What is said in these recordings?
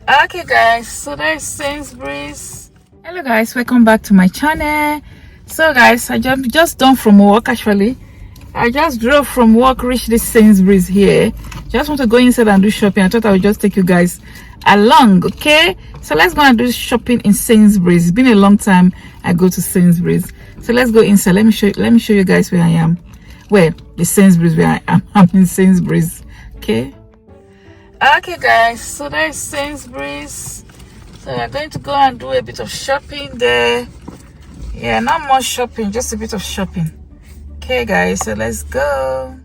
Okay guys, so there's Sainsbury's. Hello guys, welcome back to my channel. So guys, I just done from work. Actually I just drove from work, reached this Sainsbury's here. Just want to go inside and do shopping. I thought I would just take you guys along. Okay, so let's go and do shopping in Sainsbury's. It's been a long time I go to Sainsbury's, so let's go inside. Let me show you guys where I am. Well, the Sainsbury's where I am. I'm in Sainsbury's. Okay guys, so there's Sainsbury's. So we're going to go and do a bit of shopping there. Yeah, not much shopping, just a bit of shopping. Okay guys, so let's go.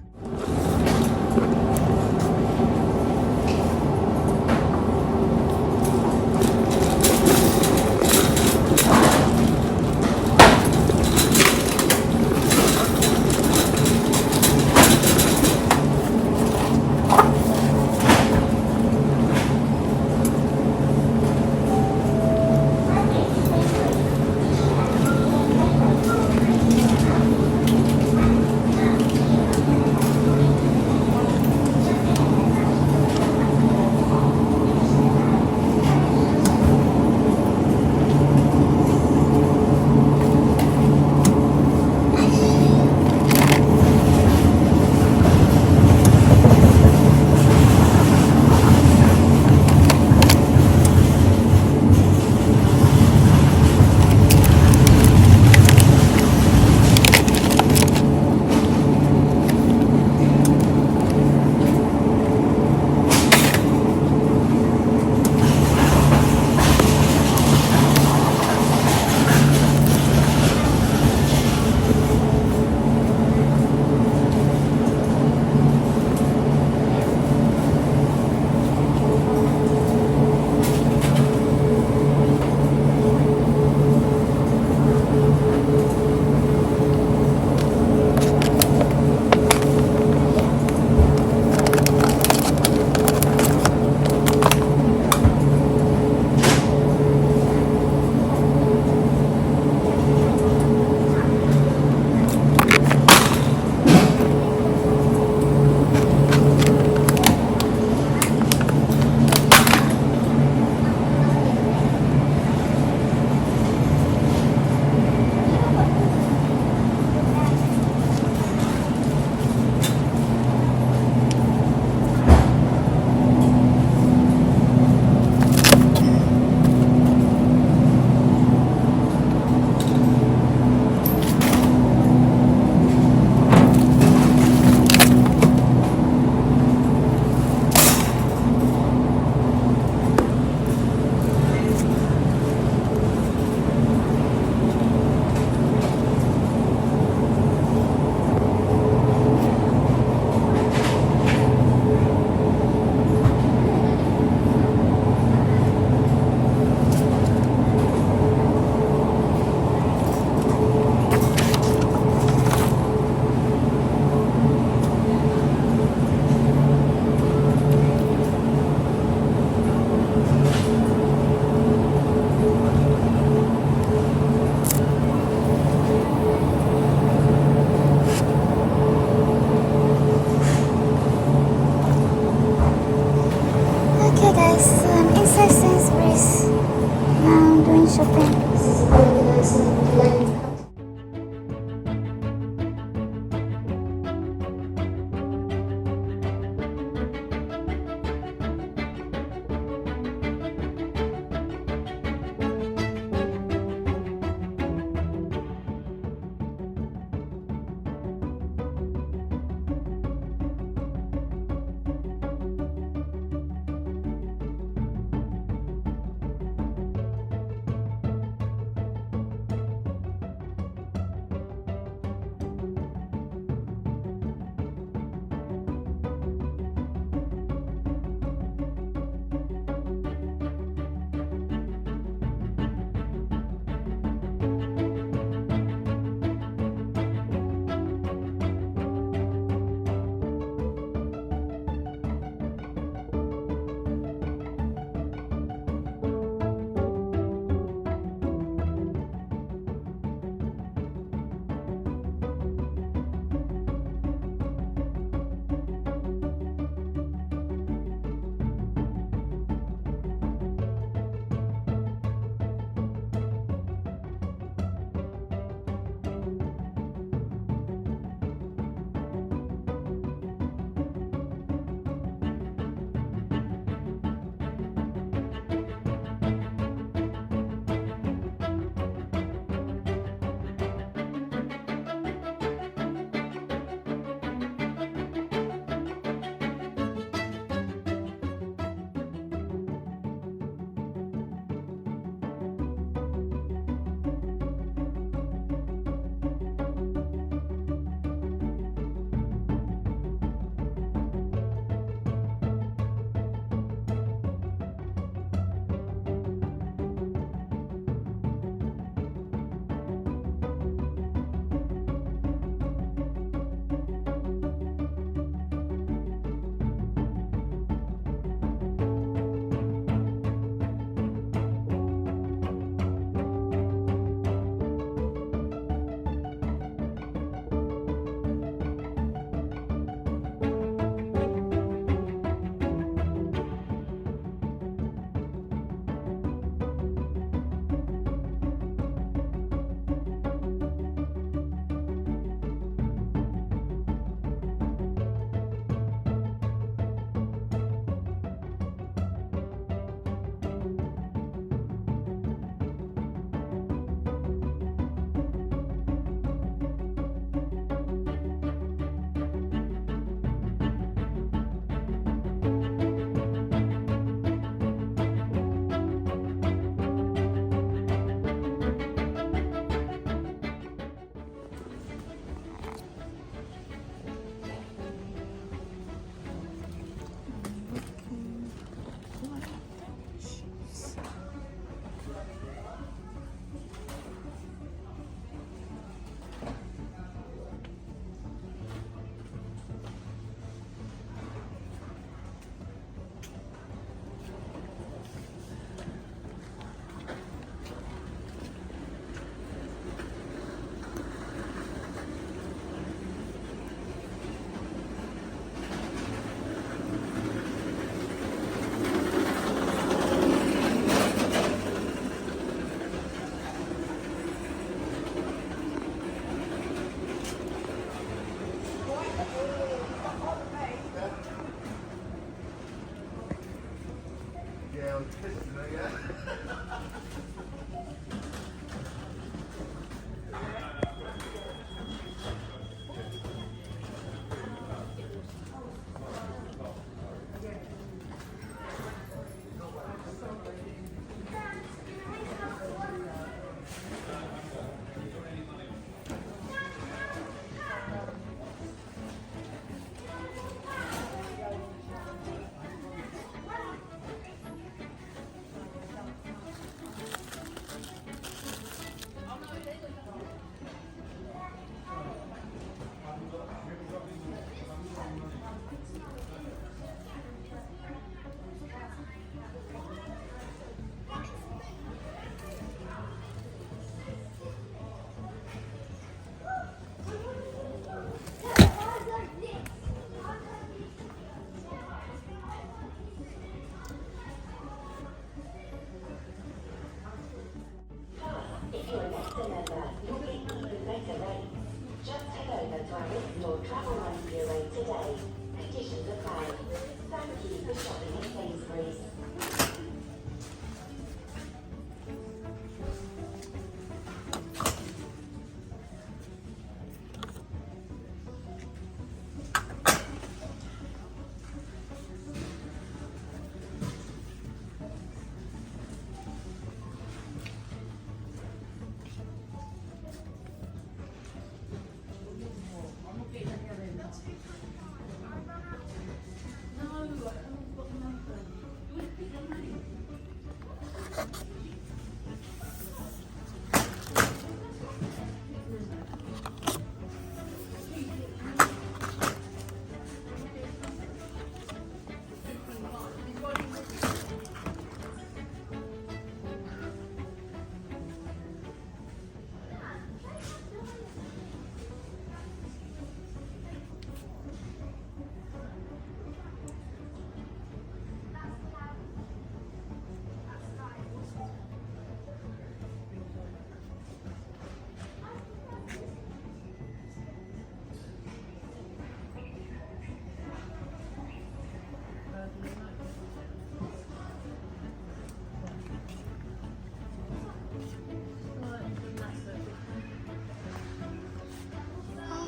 Travel money bureau today. Conditions apply. Thank you for shopping at Sainsbury's.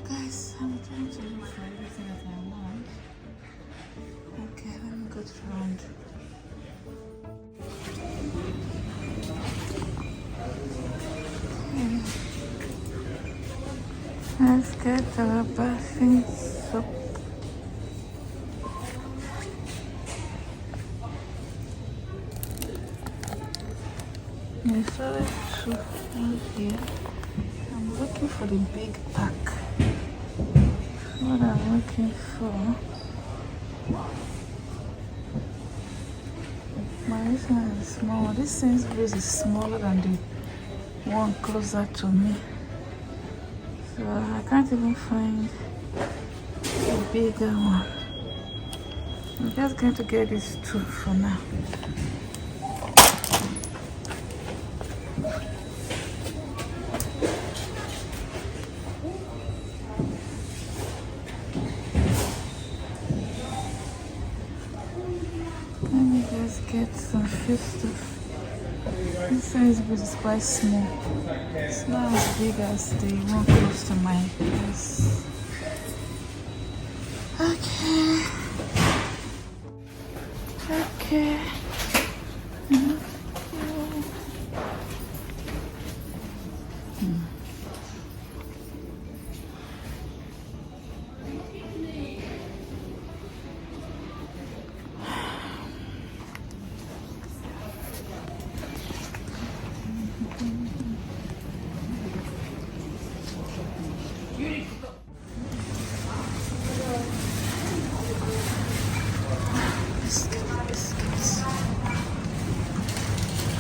Guys, I'm trying to look for everything that I want. Okay, let me go around. Let's get our bathing soap. There's always soup in here. I'm looking for the big pack. What I'm looking for. This one is small. This Sainsbury's is smaller than the one closer to me. So I can't even find a bigger one. I'm just going to get these two for now. Get some fish stuff. This Sainsbury's is quite small. It's not as big as the one close to my place. Okay.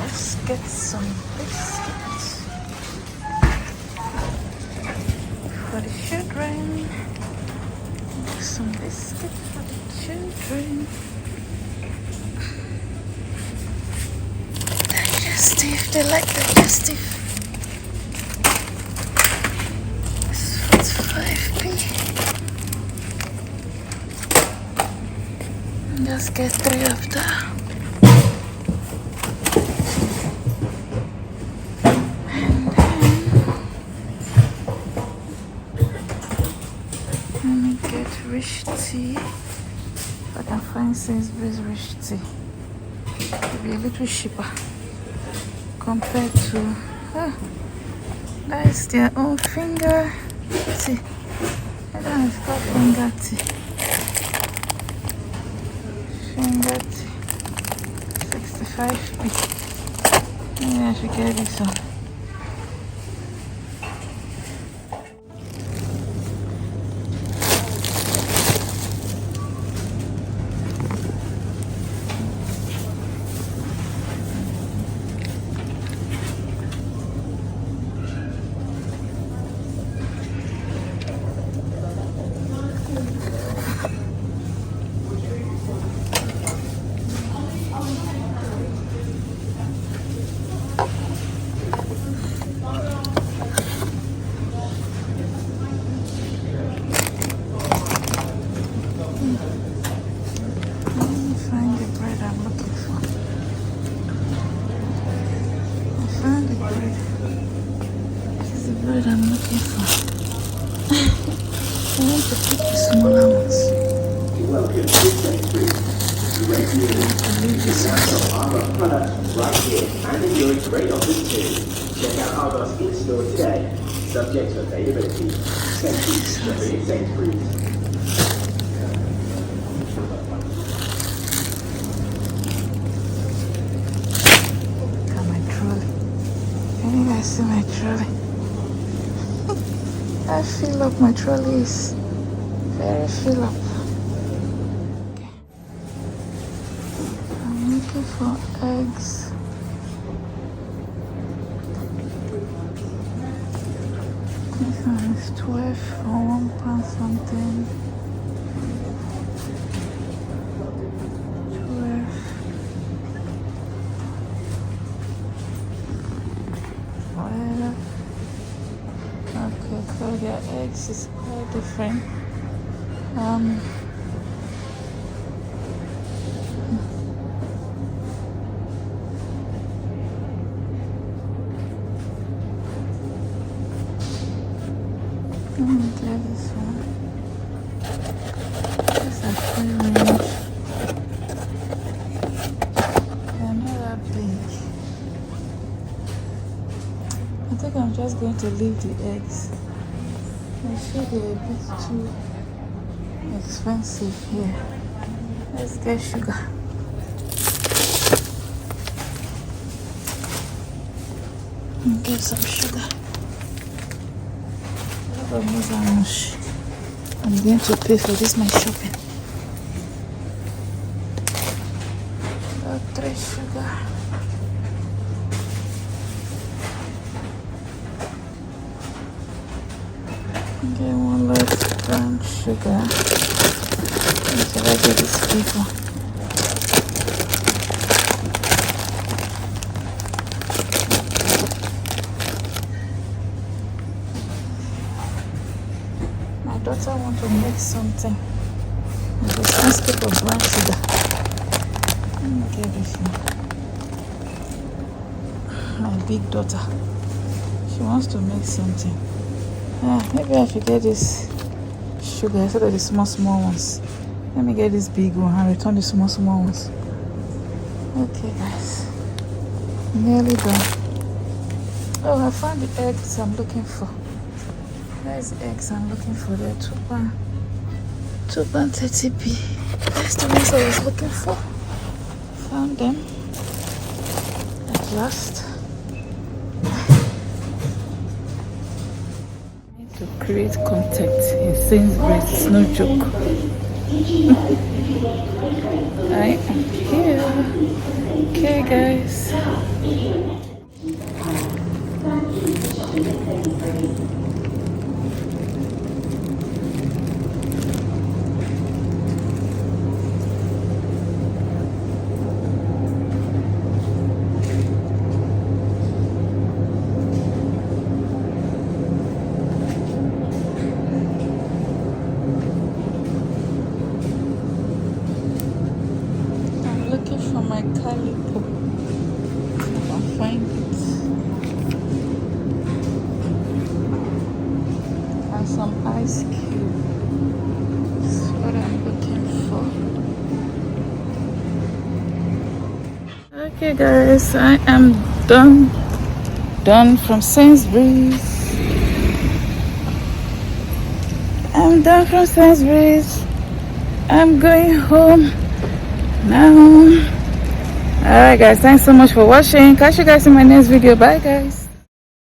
Let's get some biscuits for the children. Some biscuits for the children. Digestive, they like digestive. It's 45p. Just get 3 of that. rich tea. If I can find Sainsbury's rich tea, it'll be a little cheaper compared to that is their own finger tea. I don't know if it's called finger tea. Finger tea 65p. Maybe I should get this one. I'm looking for. I want to pick the smaller ones. Welcome to Sainsbury's. Products right here and enjoy great offers too. Check out Argos in-store today, subject to availability. Sainsbury's, shopping at Sainsbury's. Look at my trolley. Can you guys see my trolley? I fill up, my trolley is very fill up. Okay. I'm looking for eggs. This one is 12 for £1 something. 12. Okay, so their eggs is quite different. Let me get this one. These are free range. They're not that big. I think I'm just going to leave the eggs. I feel they're a bit too expensive here. Let's get sugar. And get some sugar. God knows how much I'm going to pay for this my shopping. Got 3 sugar. Get 1 less brown sugar. Until I get this big one. My daughter wants to make something. But she can't skip a brown sugar. Let me get this one. My big daughter. She wants to make something. Maybe I should get this sugar instead of the small ones. Let me get this big one and return the small ones. Okay, guys. Nearly done. Oh, I found the eggs I'm looking for. There's the eggs I'm looking for. They're £2. £2.30p. That's the ones I was looking for. Found them. At last. To create content in Sainsbury's, it's no joke. I am here. Okay, guys. For my calipo, if I can find it, and some ice cubes. Okay guys, I am done from Sainsbury's. I'm done from Sainsbury's. I'm going home now. Alright guys, thanks so much for watching. Catch you guys in my next video. Bye guys.